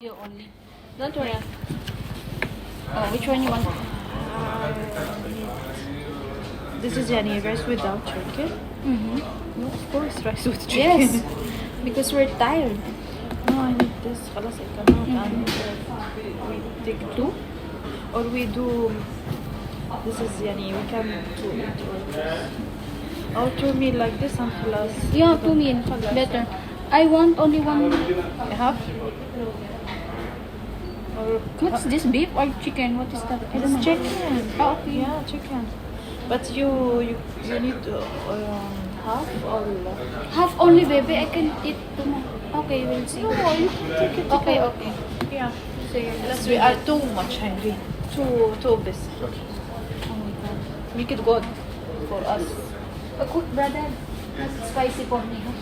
You only. Don't worry. Oh, which one you want? This is yani rice without chicken. Mm-hmm. No, of course, rice with chicken. Yes, because we're tired. No, I need this. خلاص I cannot. And we take two, or we do. This is yani we can do it or two meal like this and plus. Yeah, 2 meal. Better. I want only one. Half. Or What's this, beef or chicken? What is that? I don't know. it's chicken. Oh, okay. Yeah, chicken. But you need half or Half only, baby. I can eat tomorrow. Okay, we'll see. no, you can take it. Okay, okay. Yeah. So let's We are too much hungry. Two of this. Oh my god. Make it good for us. Cook, brother. That's spicy for me. Huh?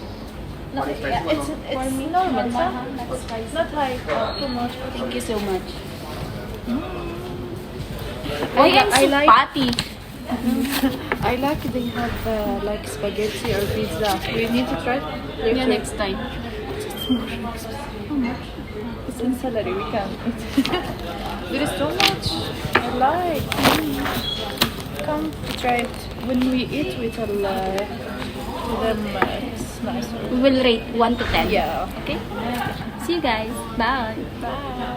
No, yeah, it's For me, normal, normal, huh? huh? Not spicy. Not high, too much. Thank you so much. I I am so like- fatty. I like they have like spaghetti or pizza. We need to try. Yeah, next time. How much? It's in salary. We can eat. There is so much. I like. Come to try it. When we eat, we tell them it's nice. We will rate 1 to 10. Yeah. Okay? See you guys. Bye. Bye.